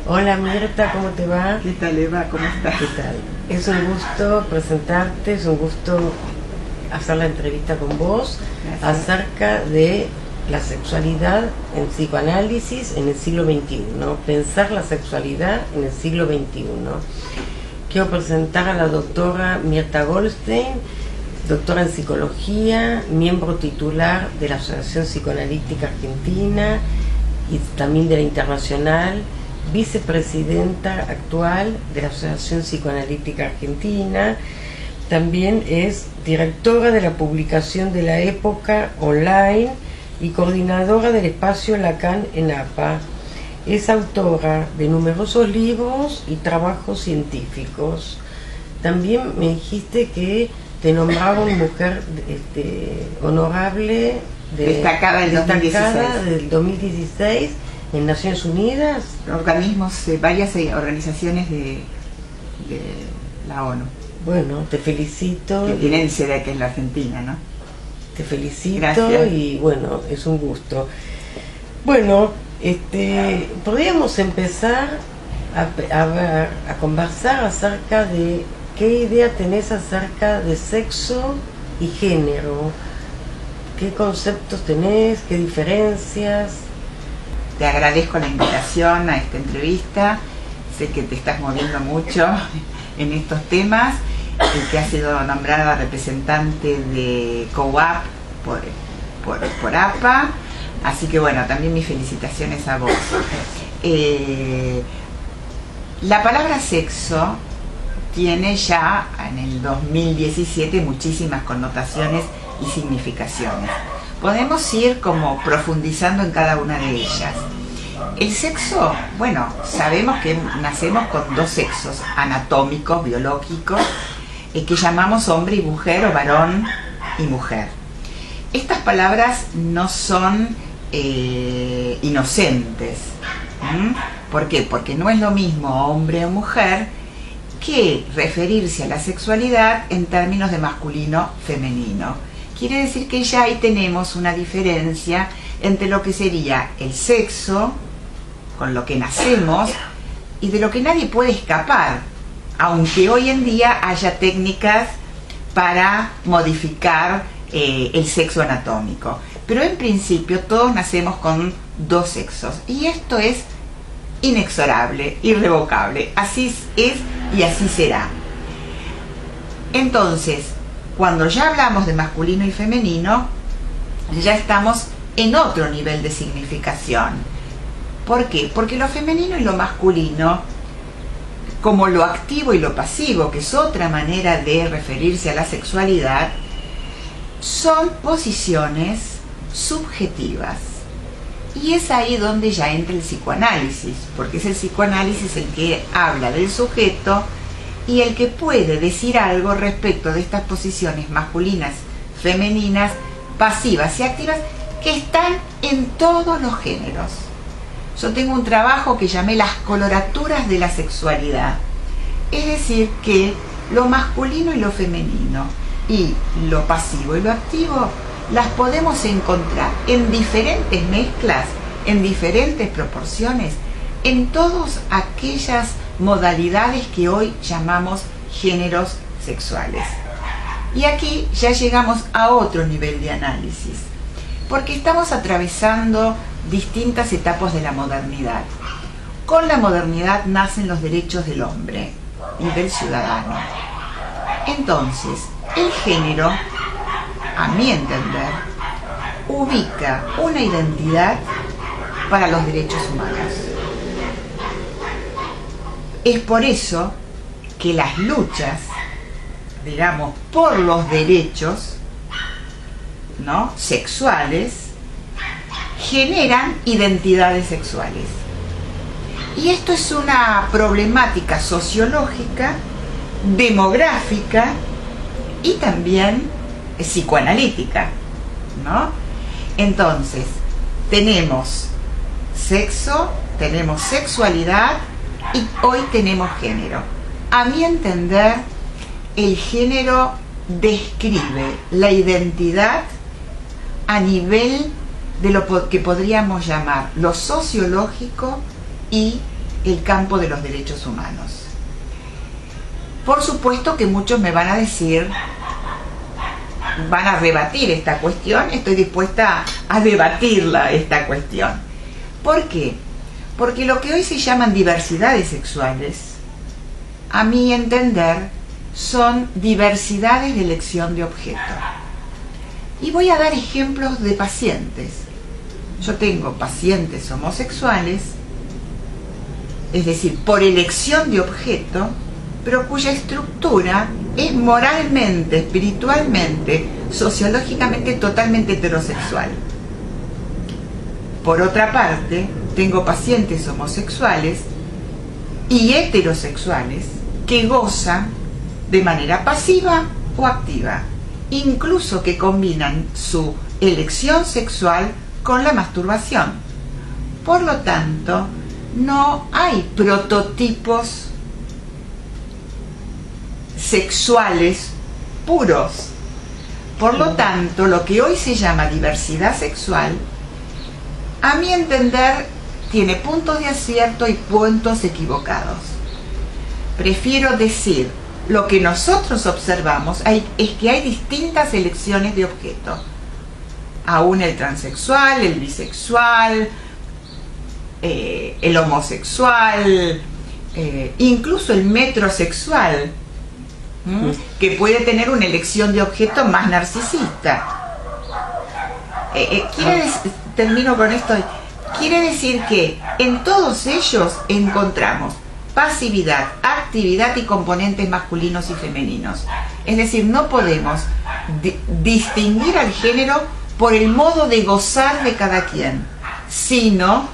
Hola Mirta, ¿cómo te va? ¿Qué tal, Eva? ¿Cómo estás? ¿Qué tal? Es un gusto presentarte, es un gusto hacer la entrevista con vos. Gracias. Acerca de la sexualidad en psicoanálisis en el siglo XXI, pensar la sexualidad en el siglo XXI. Quiero presentar a la doctora Mirta Goldstein, doctora en psicología, miembro titular de la Asociación Psicoanalítica Argentina y también de la Internacional, vicepresidenta actual de la Asociación Psicoanalítica Argentina. También es directora de la publicación de La Época online y coordinadora del espacio Lacan en APA. Es autora de numerosos libros y trabajos científicos. También me dijiste que te nombraron mujer honorable destacada del 2016 en Naciones Unidas. Organismos, varias organizaciones de la ONU. Bueno, te felicito. Que tienen sede aquí en la Argentina, ¿no? Te felicito. Gracias. Y bueno, es un gusto. Bueno, podríamos empezar a conversar acerca de qué idea tenés acerca de sexo y género. ¿Qué conceptos tenés? ¿Qué diferencias? Te agradezco la invitación a esta entrevista. Sé que te estás moviendo mucho en estos temas y que has sido nombrada representante de COAP por APA. Así que bueno, también mis felicitaciones a vos. La palabra sexo tiene ya en el 2017 muchísimas connotaciones y significaciones. Podemos ir como profundizando en cada una de ellas. El sexo, bueno, sabemos que nacemos con dos sexos anatómicos, biológicos, que llamamos hombre y mujer o varón y mujer. Estas palabras no son inocentes. ¿Por qué? Porque no es lo mismo hombre o mujer que referirse a la sexualidad en términos de masculino-femenino. Quiere decir que ya ahí tenemos una diferencia entre lo que sería el sexo, con lo que nacemos, y de lo que nadie puede escapar, aunque hoy en día haya técnicas para modificar el sexo anatómico. Pero en principio todos nacemos con dos sexos, y esto es inexorable, irrevocable. Así es y así será. Entonces, cuando ya hablamos de masculino y femenino, ya estamos en otro nivel de significación. ¿Por qué? Porque lo femenino y lo masculino, como lo activo y lo pasivo, que es otra manera de referirse a la sexualidad, son posiciones subjetivas. Y es ahí donde ya entra el psicoanálisis, porque es el psicoanálisis el que habla del sujeto y el que puede decir algo respecto de estas posiciones masculinas, femeninas, pasivas y activas que están en todos los géneros. Yo tengo un trabajo que llamé las coloraturas de la sexualidad, es decir, que lo masculino y lo femenino y lo pasivo y lo activo las podemos encontrar en diferentes mezclas, en diferentes proporciones, en todas aquellas modalidades que hoy llamamos géneros sexuales. Y aquí ya llegamos a otro nivel de análisis, porque estamos atravesando distintas etapas de la modernidad. Con la modernidad nacen los derechos del hombre y del ciudadano. Entonces, el género, a mi entender, ubica una identidad para los derechos humanos. Es por eso que las luchas, digamos, por los derechos, ¿no?, sexuales, generan identidades sexuales. Y esto es una problemática sociológica, demográfica y también psicoanalítica, ¿no? Entonces, tenemos sexo, tenemos sexualidad y hoy tenemos género. A mi entender, el género describe la identidad a nivel de lo que podríamos llamar lo sociológico y el campo de los derechos humanos. Por supuesto que muchos me van a decir, van a rebatir esta cuestión. Estoy dispuesta a debatirla, esta cuestión. ¿Por qué? Porque lo que hoy se llaman diversidades sexuales, a mi entender, son diversidades de elección de objeto. Y voy a dar ejemplos de pacientes. Yo tengo pacientes homosexuales, es decir, por elección de objeto, pero cuya estructura es moralmente, espiritualmente, sociológicamente totalmente heterosexual. Por otra parte, tengo pacientes homosexuales y heterosexuales que gozan de manera pasiva o activa, incluso que combinan su elección sexual con la masturbación. Por lo tanto, no hay prototipos sexuales puros. Por lo tanto, lo que hoy se llama diversidad sexual, a mi entender, tiene puntos de acierto y puntos equivocados. Prefiero decir, lo que nosotros observamos es que hay distintas elecciones de objeto. Aún el transexual, el bisexual, el homosexual, incluso el metrosexual, que puede tener una elección de objeto más narcisista. Termino con esto. Quiere decir que en todos ellos encontramos pasividad, actividad y componentes masculinos y femeninos. Es decir, no podemos distinguir al género por el modo de gozar de cada quien, sino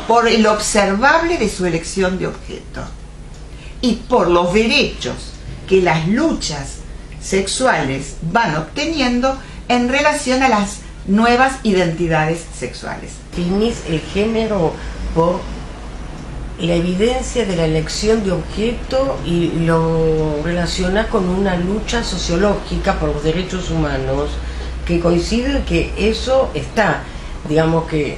por el observable de su elección de objeto y por los derechos que las luchas sexuales van obteniendo en relación a las nuevas identidades sexuales. Definís el género por la evidencia de la elección de objeto y lo relacionás con una lucha sociológica por los derechos humanos que coincide que eso está, digamos que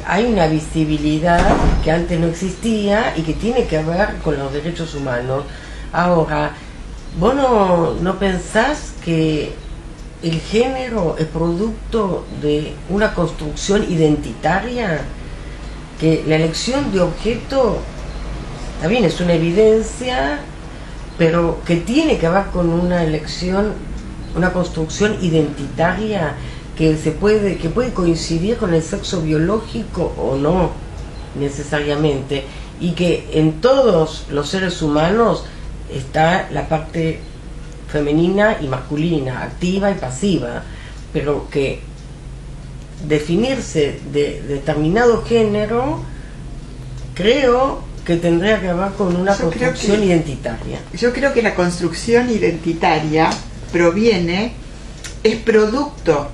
hay una visibilidad que antes no existía y que tiene que ver con los derechos humanos. Ahora, ¿vos no pensás que el género es producto de una construcción identitaria? Que la elección de objeto, está bien, es una evidencia, pero que tiene que ver con una elección, una construcción identitaria que puede coincidir con el sexo biológico o no necesariamente, y que en todos los seres humanos está la parte femenina y masculina, activa y pasiva, pero que definirse de determinado género creo que tendría que ver con una construcción identitaria. Yo creo que la construcción identitaria es producto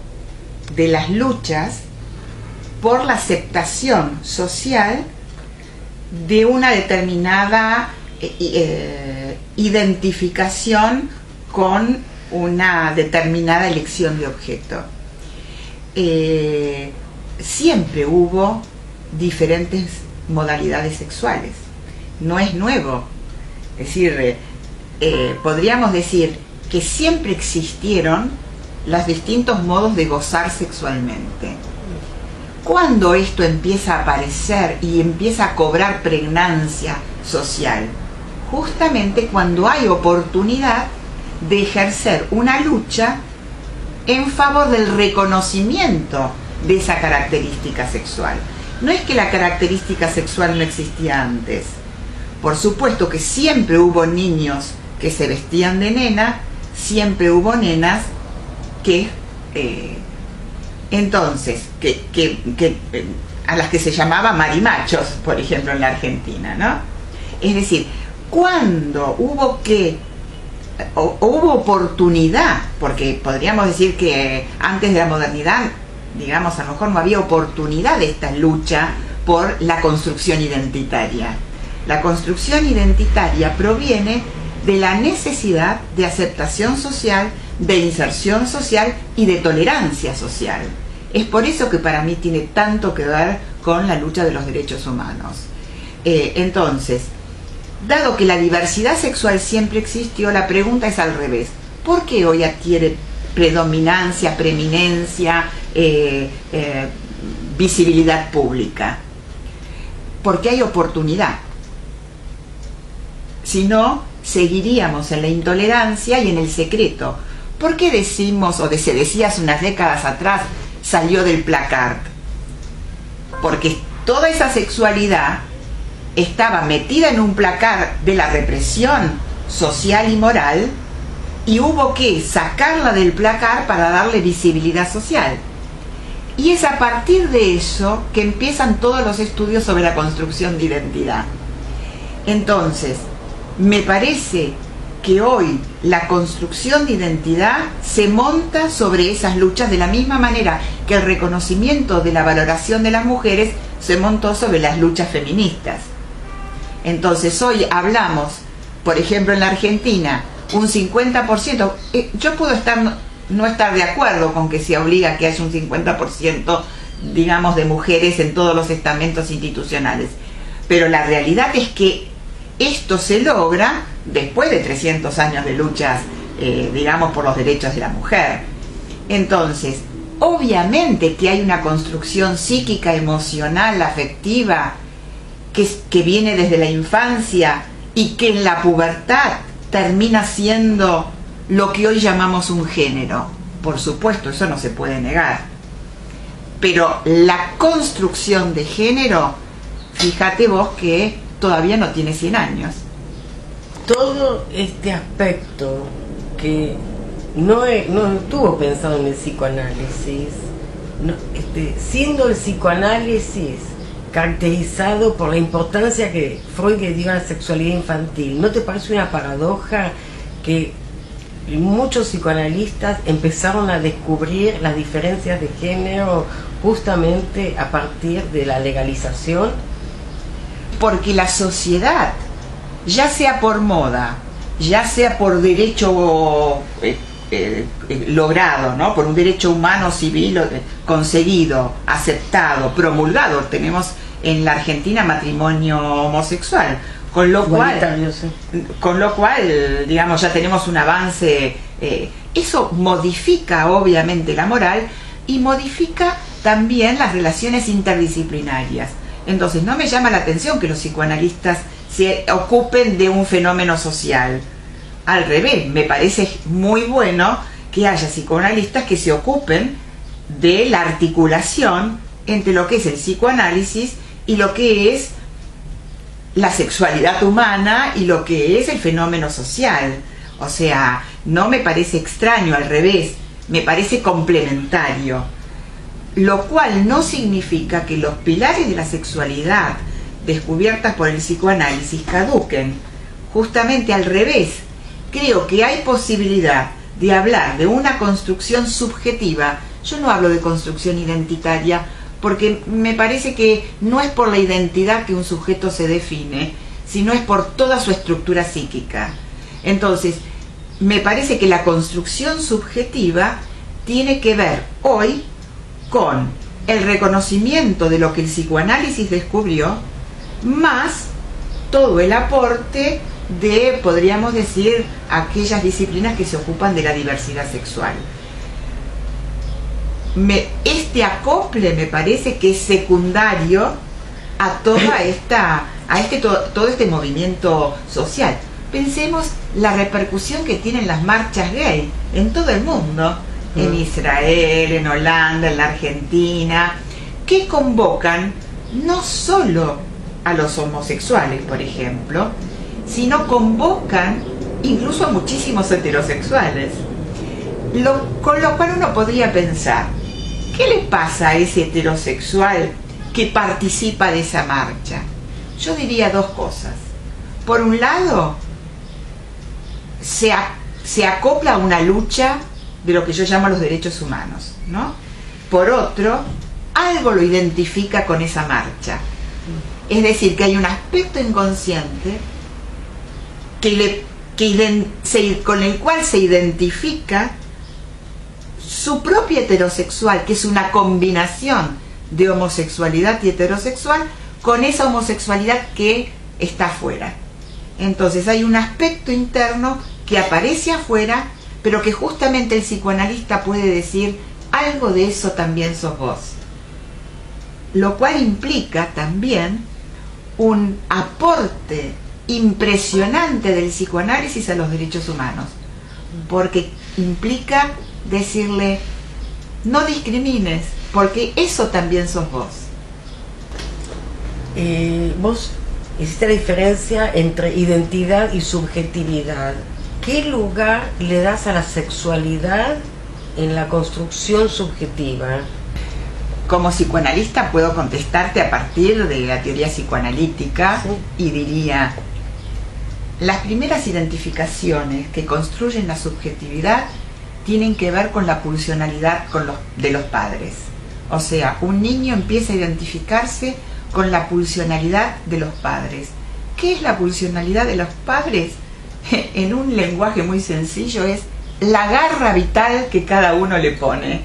de las luchas por la aceptación social de una determinada identificación con una determinada elección de objeto. Siempre hubo diferentes modalidades sexuales, no es nuevo. Es decir, podríamos decir que siempre existieron los distintos modos de gozar sexualmente. ¿Cuándo esto empieza a aparecer y empieza a cobrar pregnancia social? Justamente cuando hay oportunidad de ejercer una lucha en favor del reconocimiento de esa característica sexual. No es que la característica sexual no existía antes. Por supuesto que siempre hubo niños que se vestían de nena, siempre hubo nenas que a las que se llamaba marimachos, por ejemplo, en la Argentina, ¿no? Es decir, cuando hubo hubo oportunidad, porque podríamos decir que antes de la modernidad, digamos, a lo mejor no había oportunidad de esta lucha por la construcción identitaria. La construcción identitaria proviene de la necesidad de aceptación social, de inserción social y de tolerancia social. Es por eso que para mí tiene tanto que ver con la lucha de los derechos humanos. Entonces, dado que la diversidad sexual siempre existió, la pregunta es al revés. ¿Por qué hoy adquiere predominancia, preeminencia, visibilidad pública? Porque hay oportunidad. Si no, seguiríamos en la intolerancia y en el secreto. ¿Por qué decimos, o se decía hace unas décadas atrás, salió del placard? Porque toda esa sexualidad estaba metida en un placard de la represión social y moral, y hubo que sacarla del placard para darle visibilidad social. Y es a partir de eso que empiezan todos los estudios sobre la construcción de identidad. Entonces, me parece que hoy la construcción de identidad se monta sobre esas luchas de la misma manera que el reconocimiento de la valoración de las mujeres se montó sobre las luchas feministas. Entonces hoy hablamos, por ejemplo en la Argentina, un 50%, yo puedo no estar de acuerdo con que se obliga a que haya un 50%, digamos, de mujeres en todos los estamentos institucionales, pero la realidad es que esto se logra después de 300 años de luchas, digamos, por los derechos de la mujer. Entonces, obviamente que hay una construcción psíquica, emocional, afectiva, que viene desde la infancia y que en la pubertad termina siendo lo que hoy llamamos un género. Por supuesto, eso no se puede negar. Pero la construcción de género, fíjate vos que todavía no tiene 100 años. Todo este aspecto que no estuvo pensado en el psicoanálisis, siendo el psicoanálisis caracterizado por la importancia que Freud le dio a la sexualidad infantil, ¿no te parece una paradoja que muchos psicoanalistas empezaron a descubrir las diferencias de género justamente a partir de la legalización? Porque la sociedad, ya sea por moda, ya sea por derecho logrado, ¿no? Por un derecho humano civil conseguido, aceptado, promulgado, tenemos en la Argentina matrimonio homosexual, con lo cual, digamos, ya tenemos un avance. Eso modifica obviamente la moral y modifica también las relaciones interdisciplinarias. Entonces no me llama la atención que los psicoanalistas se ocupen de un fenómeno social. Al revés, me parece muy bueno que haya psicoanalistas que se ocupen de la articulación entre lo que es el psicoanálisis y lo que es la sexualidad humana y lo que es el fenómeno social. O sea, no me parece extraño, al revés, me parece complementario. Lo cual no significa que los pilares de la sexualidad descubiertas por el psicoanálisis caduquen. Justamente al revés, creo que hay posibilidad de hablar de una construcción subjetiva. Yo no hablo de construcción identitaria porque me parece que no es por la identidad que un sujeto se define, sino es por toda su estructura psíquica. Entonces, me parece que la construcción subjetiva tiene que ver hoy con el reconocimiento de lo que el psicoanálisis descubrió, más todo el aporte de, podríamos decir, aquellas disciplinas que se ocupan de la diversidad sexual. Este acople me parece que es secundario a toda todo este movimiento social. Pensemos la repercusión que tienen las marchas gay en todo el mundo, en Israel, en Holanda, en la Argentina, que convocan no solo a los homosexuales, por ejemplo, sino convocan incluso a muchísimos heterosexuales. Con lo cual uno podría pensar, ¿qué le pasa a ese heterosexual que participa de esa marcha? Yo diría dos cosas. Por un lado, se acopla a una lucha de lo que yo llamo los derechos humanos, ¿no? Por otro, algo lo identifica con esa marcha. Es decir, que hay un aspecto inconsciente con el cual se identifica su propia heterosexual, que es una combinación de homosexualidad y heterosexual, con esa homosexualidad que está afuera. Entonces hay un aspecto interno que aparece afuera, pero que justamente el psicoanalista puede decir, algo de eso también sos vos. Lo cual implica también un aporte impresionante del psicoanálisis a los derechos humanos, porque implica decirle, no discrimines, porque eso también sos vos. Vos hiciste la diferencia entre identidad y subjetividad. ¿Qué lugar le das a la sexualidad en la construcción subjetiva? Como psicoanalista puedo contestarte a partir de la teoría psicoanalítica, y diría, las primeras identificaciones que construyen la subjetividad tienen que ver con la pulsionalidad de los padres. O sea, un niño empieza a identificarse con la pulsionalidad de los padres. ¿Qué es la pulsionalidad de los padres? En un lenguaje muy sencillo es la garra vital que cada uno le pone,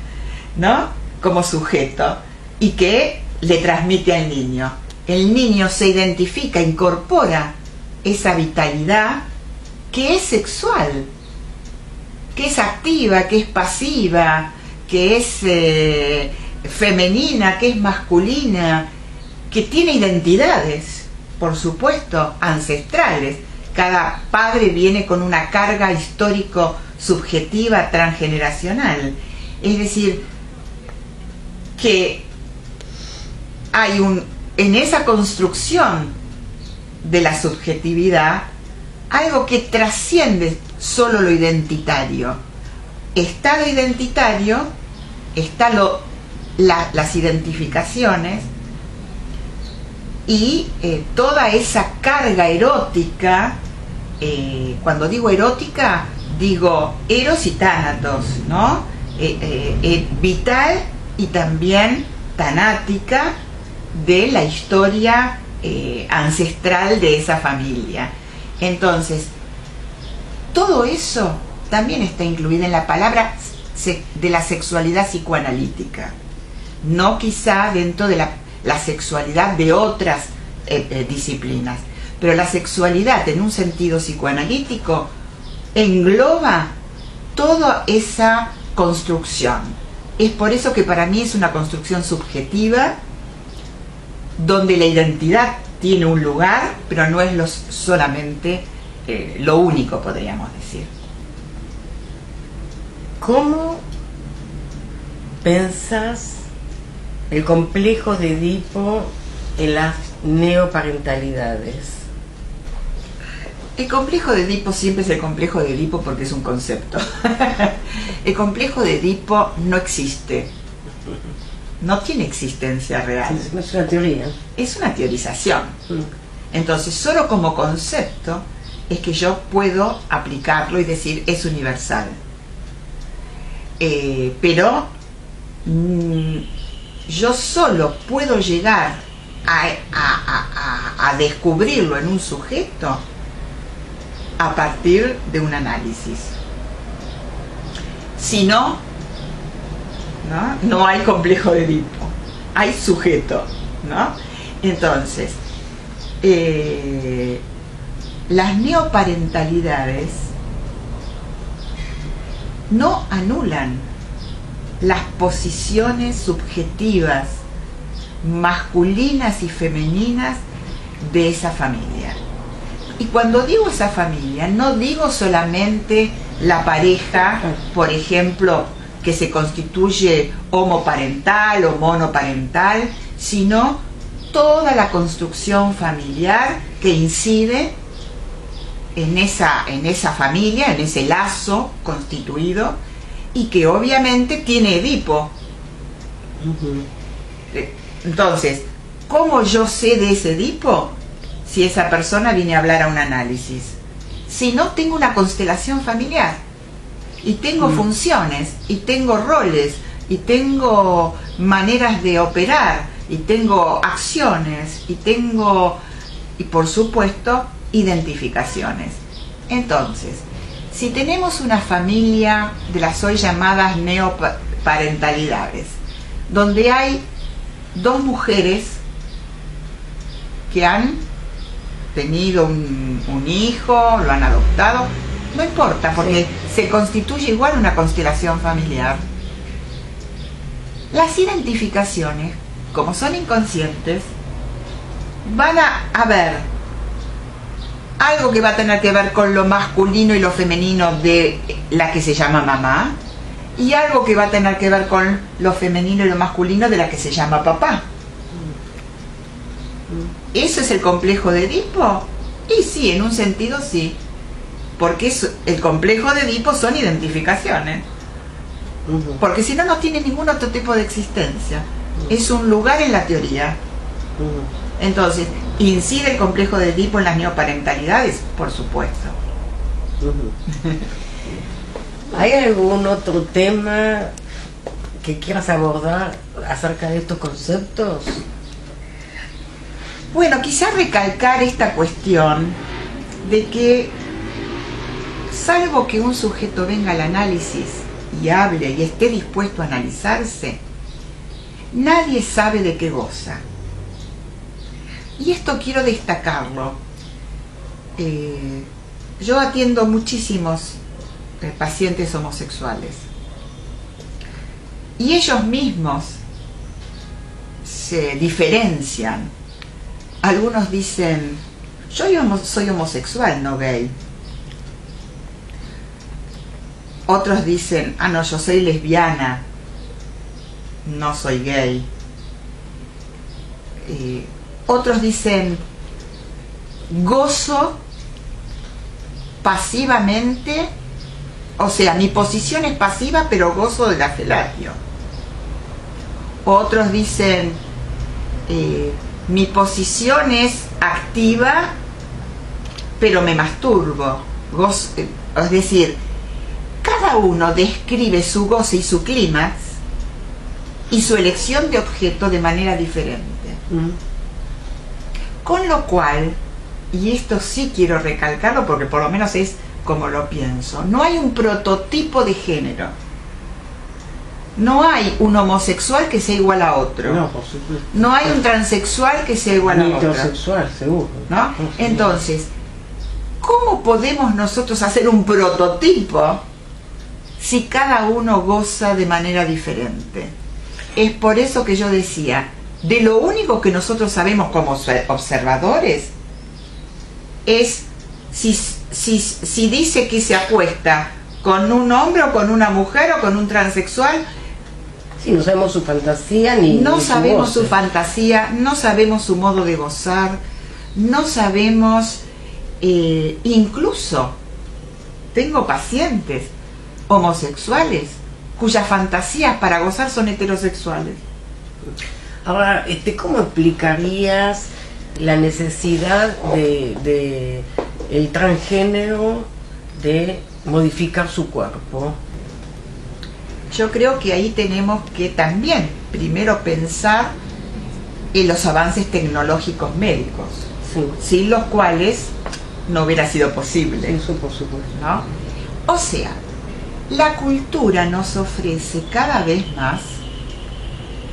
¿no?, como sujeto, y que le transmite al niño. El niño se identifica, incorpora esa vitalidad que es sexual, que es activa, que es pasiva, que es femenina, que es masculina, que tiene identidades, por supuesto, ancestrales. Cada padre viene con una carga histórico-subjetiva transgeneracional. Es decir, que hay en esa construcción de la subjetividad algo que trasciende solo lo identitario. Está lo identitario, está las identificaciones y toda esa carga erótica. Cuando digo erótica, digo eros y tánatos, ¿no? Vital y también tanática de la historia ancestral de esa familia. Entonces, todo eso también está incluido en la palabra de la sexualidad psicoanalítica, no quizá dentro de la sexualidad de otras disciplinas, pero la sexualidad en un sentido psicoanalítico engloba toda esa construcción. Es por eso que para mí es una construcción subjetiva, donde la identidad tiene un lugar, pero no es solamente lo único, podríamos decir. ¿Cómo pensás el complejo de Edipo en las neoparentalidades? El complejo de Edipo siempre es el complejo de Edipo porque es un concepto. El complejo de Edipo no existe. No tiene existencia real. Es una teoría. Es una teorización. Entonces, solo como concepto es que yo puedo aplicarlo y decir es universal. Pero yo solo puedo llegar a descubrirlo en un sujeto a partir de un análisis. Si no, no hay complejo de Edipo, hay sujeto, ¿no? Entonces, las neoparentalidades no anulan las posiciones subjetivas masculinas y femeninas de esa familia. Y cuando digo esa familia, no digo solamente la pareja, por ejemplo, que se constituye homoparental o monoparental, sino toda la construcción familiar que incide en esa familia, en ese lazo constituido, y que obviamente tiene Edipo. Entonces, ¿cómo yo sé de ese Edipo? Si esa persona viene a hablar a un análisis. Si no, tengo una constelación familiar y tengo funciones y tengo roles y tengo maneras de operar y tengo acciones y por supuesto identificaciones. Entonces, si tenemos una familia de las hoy llamadas neoparentalidades, donde hay dos mujeres que han tenido un hijo, lo han adoptado, no importa, porque se constituye igual una constelación familiar. Las identificaciones, como son inconscientes, van a ver algo que va a tener que ver con lo masculino y lo femenino de la que se llama mamá, y algo que va a tener que ver con lo femenino y lo masculino de la que se llama papá. ¿Eso es el complejo de Edipo? Y sí, en un sentido sí, porque el complejo de Edipo son identificaciones, porque si no, no tiene ningún otro tipo de existencia. Es un lugar en la teoría. Entonces, ¿incide el complejo de Edipo en las neoparentalidades? Por supuesto. ¿Hay algún otro tema que quieras abordar acerca de estos conceptos? Bueno, quizás recalcar esta cuestión de que, salvo que un sujeto venga al análisis y hable y esté dispuesto a analizarse, nadie sabe de qué goza. Y esto quiero destacarlo. Yo atiendo muchísimos pacientes homosexuales y ellos mismos se diferencian. Algunos dicen: yo soy homosexual, no gay. Otros dicen: ah, no, yo soy lesbiana, no soy gay. Otros dicen: gozo pasivamente, o sea, mi posición es pasiva, pero gozo de la fellatio. Otros dicen: mi posición es activa, pero me masturbo. Es decir, cada uno describe su goce y su clímax y su elección de objeto de manera diferente. Con lo cual, y esto sí quiero recalcarlo porque por lo menos es como lo pienso, no hay un prototipo de género. No hay un homosexual que sea igual a otro. No, por supuesto. No hay un transexual que sea igual a otro. Heterosexual, seguro. ¿No? Entonces, ¿cómo podemos nosotros hacer un prototipo si cada uno goza de manera diferente? Es por eso que yo decía, de lo único que nosotros sabemos como observadores es si dice que se acuesta con un hombre o con una mujer o con un transexual. Sí, no sabemos su fantasía no sabemos su fantasía, no sabemos su modo de gozar, no sabemos, incluso tengo pacientes homosexuales cuyas fantasías para gozar son heterosexuales. Ahora, ¿cómo explicarías la necesidad de el transgénero de modificar su cuerpo? Yo creo que ahí tenemos que también primero pensar en los avances tecnológicos médicos, sin los cuales no hubiera sido posible. Eso por supuesto, ¿no? O sea, la cultura nos ofrece cada vez más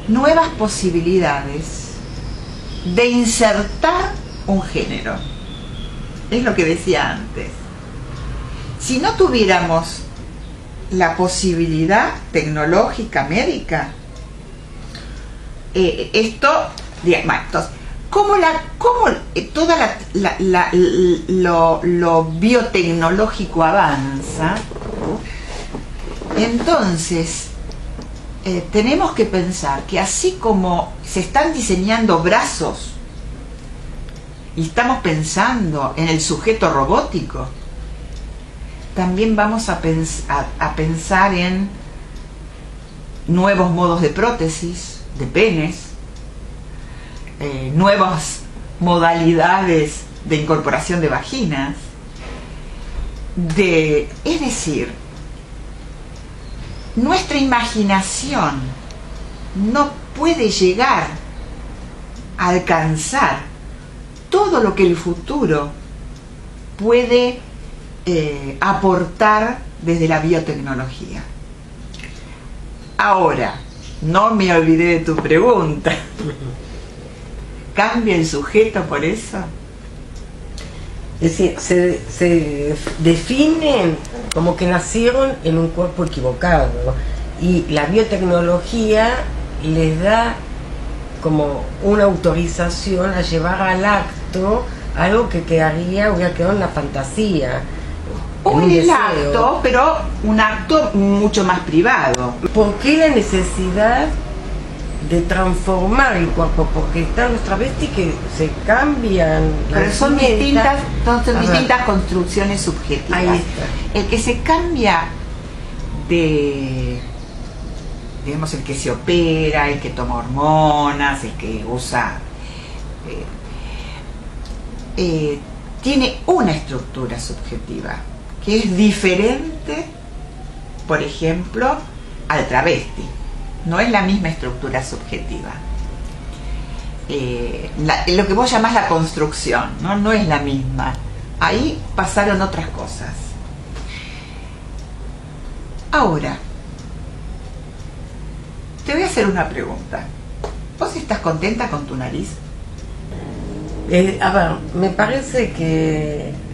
nuevas posibilidades de insertar un género. Es lo que decía antes. Si no tuviéramos la posibilidad tecnológica médica, entonces, ¿cómo toda lo biotecnológico avanza? Entonces tenemos que pensar que así como se están diseñando brazos y estamos pensando en el sujeto robótico, también vamos a pensar en nuevos modos de prótesis, de penes, nuevas modalidades de incorporación de vaginas, es decir, nuestra imaginación no puede llegar a alcanzar todo lo que el futuro puede aportar desde la biotecnología. Ahora, no me olvidé de tu pregunta. cambia el sujeto por eso? Es decir, se definen como que nacieron en un cuerpo equivocado, y la biotecnología les da como una autorización a llevar al acto algo que hubiera quedado en la fantasía. O en el acto, pero un acto mucho más privado. ¿Por qué la necesidad de transformar el cuerpo? Porque están los travestis que se cambian. Pero son distintas construcciones subjetivas. Ahí está. El que se cambia de, digamos, el que se opera, el que toma hormonas, el que usa, tiene una estructura subjetiva que es diferente, por ejemplo, al travesti. No es la misma estructura subjetiva. Lo que vos llamás la construcción, no es la misma. Ahí pasaron otras cosas. Ahora, te voy a hacer una pregunta. ¿Vos estás contenta con tu nariz? A ver, me parece que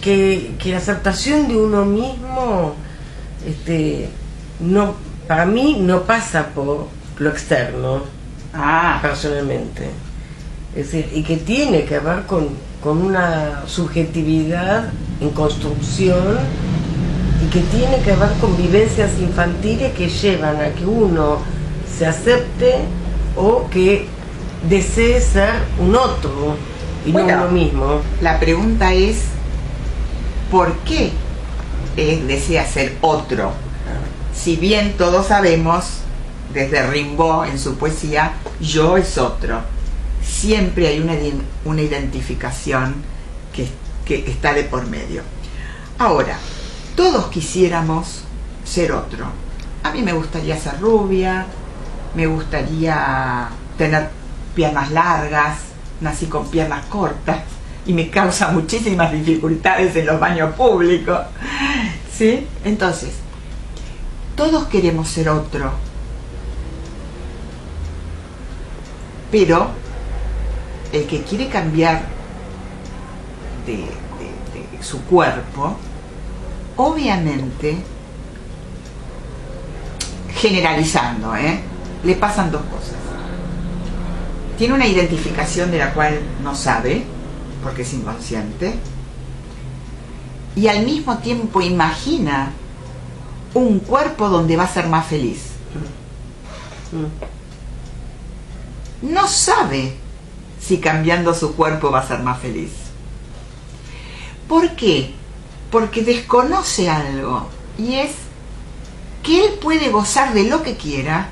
que la aceptación de uno mismo, no, para mí no pasa por lo externo, personalmente. Es decir, y que tiene que ver con una subjetividad en construcción, y que tiene que ver con vivencias infantiles que llevan a que uno se acepte o que desee ser un otro y no uno mismo. La pregunta es, ¿por qué desea ser otro? Si bien todos sabemos, desde Rimbaud en su poesía, yo es otro, siempre hay una identificación que está de por medio. Ahora, todos quisiéramos ser otro. A mí me gustaría ser rubia, me gustaría tener piernas largas, nací con piernas cortas y me causa muchísimas dificultades en los baños públicos, ¿sí? Entonces, todos queremos ser otro, pero el que quiere cambiar de su cuerpo, obviamente, generalizando, le pasan dos cosas. Tiene una identificación de la cual no sabe, porque es inconsciente, y al mismo tiempo imagina un cuerpo donde va a ser más feliz. No sabe si cambiando su cuerpo va a ser más feliz. ¿Por qué? Porque desconoce algo, y es que él puede gozar de lo que quiera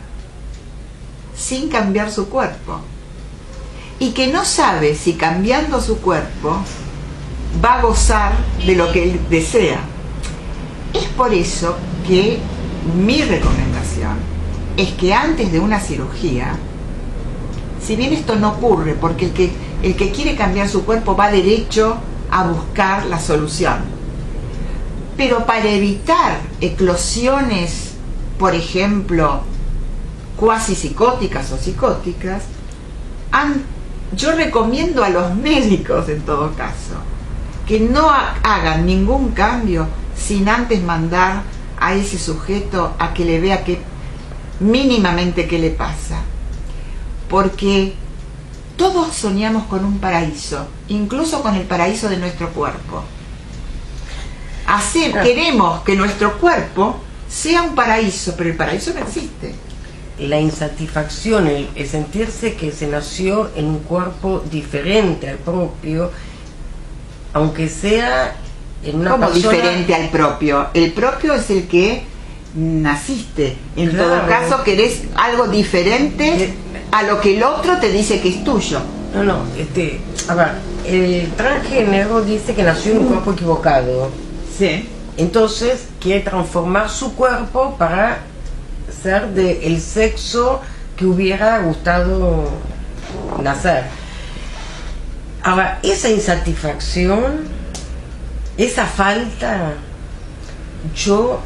sin cambiar su cuerpo, y que no sabe si cambiando su cuerpo va a gozar de lo que él desea. Es por eso que mi recomendación es que antes de una cirugía, si bien esto no ocurre porque el que quiere cambiar su cuerpo va derecho a buscar la solución, pero para evitar eclosiones, por ejemplo, cuasi psicóticas o psicóticas, yo recomiendo a los médicos, en todo caso, que no hagan ningún cambio sin antes mandar a ese sujeto a que le vea mínimamente qué le pasa. Porque todos soñamos con un paraíso, incluso con el paraíso de nuestro cuerpo. Queremos que nuestro cuerpo sea un paraíso, pero el paraíso no existe. La insatisfacción, el sentirse que se nació en un cuerpo diferente al propio, aunque sea en una ¿Cómo persona diferente al propio? El propio es el que naciste. En todo caso, querés algo diferente a lo que el otro te dice que es tuyo. No, a ver, el transgénero dice que nació en un cuerpo equivocado. Sí. Entonces quiere transformar su cuerpo para ser del sexo que hubiera gustado nacer. Ahora, esa insatisfacción, esa falta, yo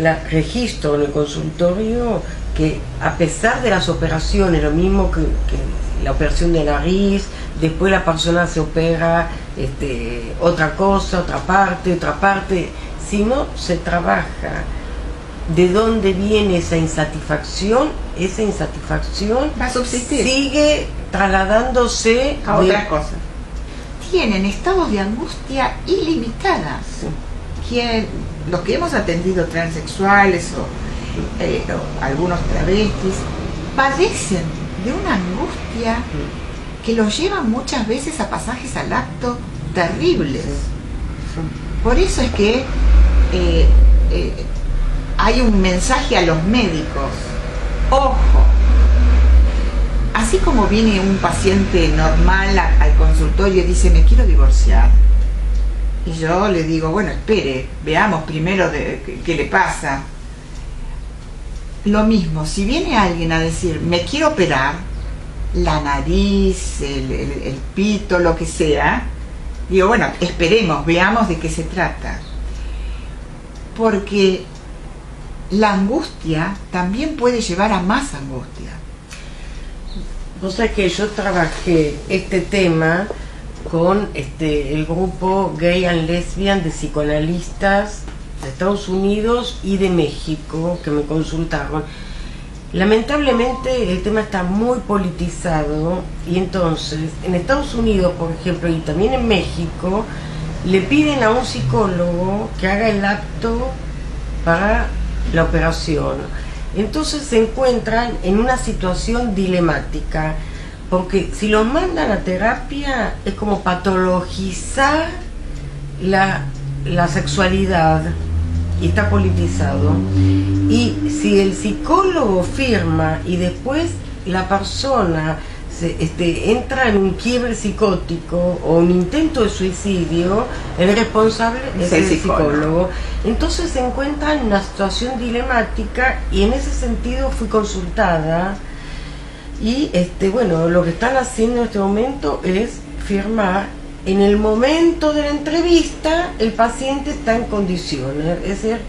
la registro en el consultorio, que a pesar de las operaciones, lo mismo que la operación de nariz, después la persona se opera otra cosa, otra parte, sino se trabaja de dónde viene esa insatisfacción va a subsistir, sigue trasladándose a otras cosas. Tienen estados de angustia ilimitadas. Sí. Los que hemos atendido transexuales o algunos travestis padecen de una angustia que los lleva muchas veces a pasajes al acto terribles. Por eso es que hay un mensaje a los médicos: ojo, así como viene un paciente normal al consultorio y dice me quiero divorciar, y yo le digo bueno, espere, veamos primero qué le pasa. Lo mismo, si viene alguien a decir me quiero operar la nariz, el pito, lo que sea, digo bueno, esperemos, veamos de qué se trata, porque la angustia también puede llevar a más angustia. Vos sabés que yo trabajé este tema con el grupo Gay and Lesbian de psicoanalistas de Estados Unidos y de México que me consultaron. Lamentablemente el tema está muy politizado y entonces en Estados Unidos, por ejemplo, y también en México, le piden a un psicólogo que haga el acto para la operación. Entonces se encuentran en una situación dilemática, porque si los mandan a terapia es como patologizar la sexualidad y está politizado. Y si el psicólogo firma y después la persona entra en un quiebre psicótico o un intento de suicidio, el responsable es el psicólogo. Entonces se encuentra en una situación dilemática y en ese sentido fui consultada y bueno, lo que están haciendo en este momento es firmar. En el momento de la entrevista el paciente está en condiciones, es decir,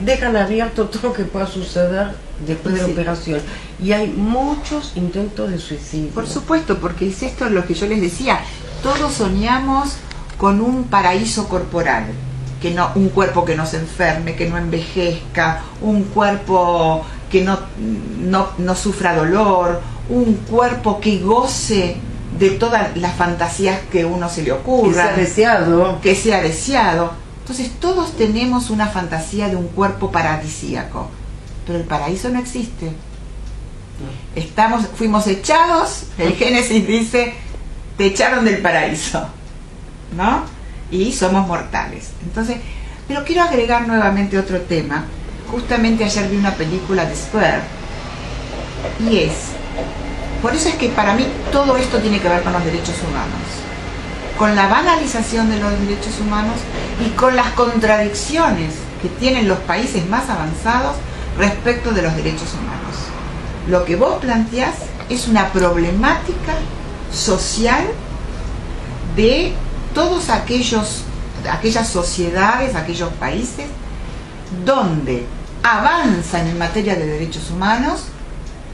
dejan abierto todo lo que pueda suceder después de la operación, y hay muchos intentos de suicidio. Por supuesto, porque es esto lo que yo les decía, todos soñamos con un paraíso corporal, un cuerpo que no se enferme, que no envejezca, un cuerpo que no sufra dolor, un cuerpo que goce de todas las fantasías que uno se le ocurra, que sea deseado. Entonces todos tenemos una fantasía de un cuerpo paradisíaco, pero el paraíso no existe. Fuimos echados, el Génesis dice, te echaron del paraíso, ¿no? Y somos mortales. Entonces, pero quiero agregar nuevamente otro tema. Justamente ayer vi una película de Square, y por eso es que para mí todo esto tiene que ver con los derechos humanos, con la banalización de los derechos humanos y con las contradicciones que tienen los países más avanzados respecto de los derechos humanos. Lo que vos planteás es una problemática social de todos aquellas sociedades, aquellos países donde avanzan en materia de derechos humanos,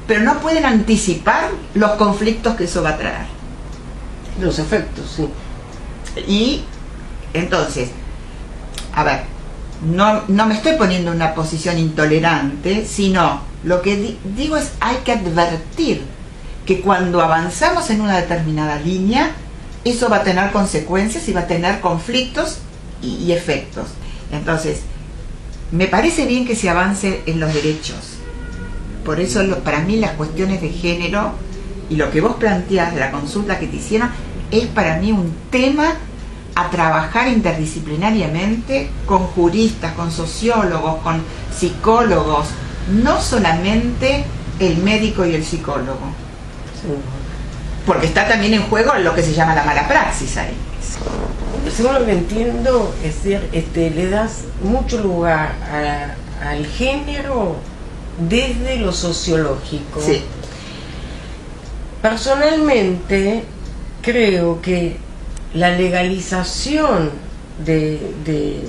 pero no pueden anticipar los conflictos que eso va a traer. Los efectos, sí. Y entonces, a ver, no me estoy poniendo en una posición intolerante, sino lo que digo es hay que advertir que cuando avanzamos en una determinada línea, eso va a tener consecuencias y va a tener conflictos y efectos. Entonces, me parece bien que se avance en los derechos. Por eso para mí las cuestiones de género y lo que vos planteás de la consulta que te hicieron es para mí un tema a trabajar interdisciplinariamente con juristas, con sociólogos, con psicólogos, no solamente el médico y el psicólogo. Sí. Porque está también en juego lo que se llama la mala praxis ahí. Según lo que entiendo, es decir, le das mucho lugar al género desde lo sociológico. Sí. Personalmente creo que la legalización de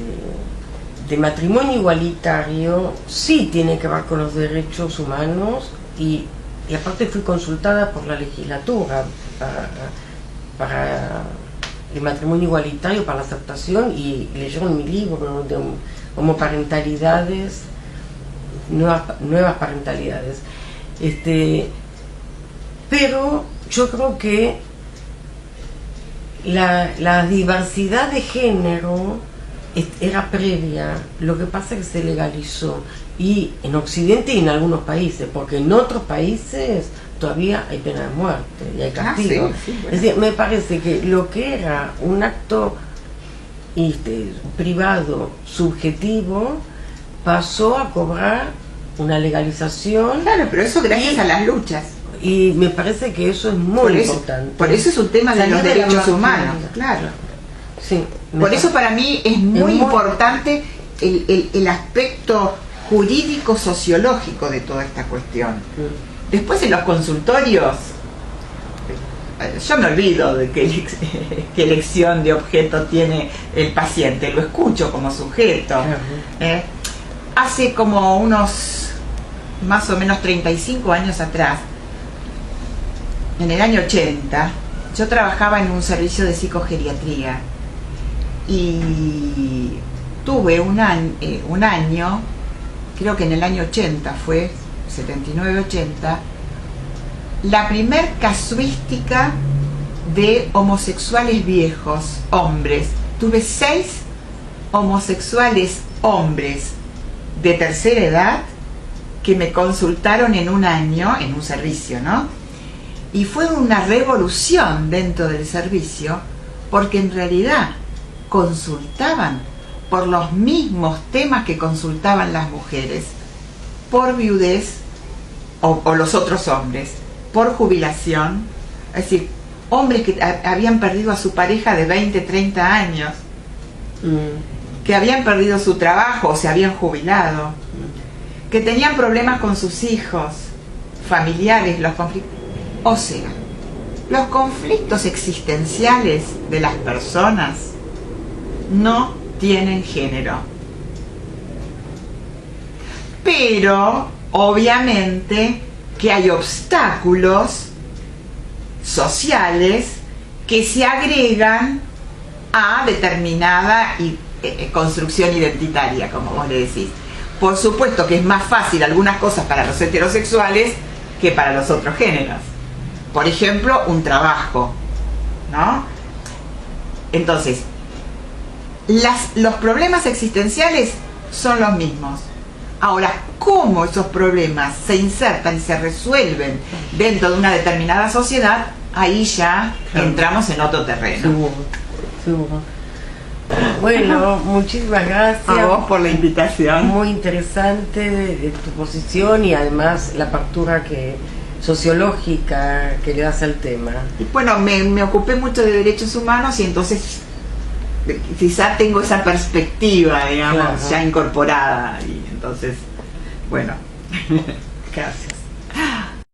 matrimonio igualitario sí tiene que ver con los derechos humanos y y aparte fui consultada por la legislatura para el matrimonio igualitario, para la aceptación, y leyeron mi libro de homoparentalidades, nuevas parentalidades. Pero yo creo que la diversidad de género era previa, lo que pasa es que se legalizó, y en Occidente y en algunos países, porque en otros países todavía hay pena de muerte y hay castigo. Sí, bueno. Es decir, me parece que lo que era un acto privado, subjetivo, pasó a cobrar una legalización. Claro, pero eso gracias a las luchas. Y me parece que eso es muy importante. Por eso es un tema de los derechos humanos, claro. Sí, por eso para mí es muy importante el aspecto jurídico-sociológico de toda esta cuestión. Después en los consultorios, yo me olvido de qué elección de objeto tiene el paciente, lo escucho como sujeto. Hace como unos más o menos 35 años atrás, en el año 80, yo trabajaba en un servicio de psicogeriatría y tuve un año, creo que en el año 80 fue, 79-80, la primer casuística de homosexuales viejos, hombres. Tuve 6 homosexuales hombres de tercera edad que me consultaron en un año, en un servicio, ¿no? Y fue una revolución dentro del servicio, porque en realidad consultaban por los mismos temas que consultaban las mujeres, por viudez o los otros hombres, por jubilación, es decir, hombres que habían perdido a su pareja de 20, 30 años, que habían perdido su trabajo o se habían jubilado, que tenían problemas con sus hijos, familiares, los conflictos. O sea, los conflictos existenciales de las personas no tienen género. Pero, obviamente, que hay obstáculos sociales que se agregan a determinada construcción identitaria, como vos le decís. Por supuesto que es más fácil algunas cosas para los heterosexuales que para los otros géneros. Por ejemplo, un trabajo, ¿no? Entonces, los problemas existenciales son los mismos. Ahora, ¿cómo esos problemas se insertan y se resuelven dentro de una determinada sociedad? Ahí ya entramos en otro terreno. Seguro. Bueno, muchísimas gracias a vos por la invitación. Muy interesante de tu posición y además la apertura sociológica que le das al tema. Y bueno, me ocupé mucho de derechos humanos y entonces quizá tengo esa perspectiva, digamos, ya incorporada, y entonces, bueno, gracias.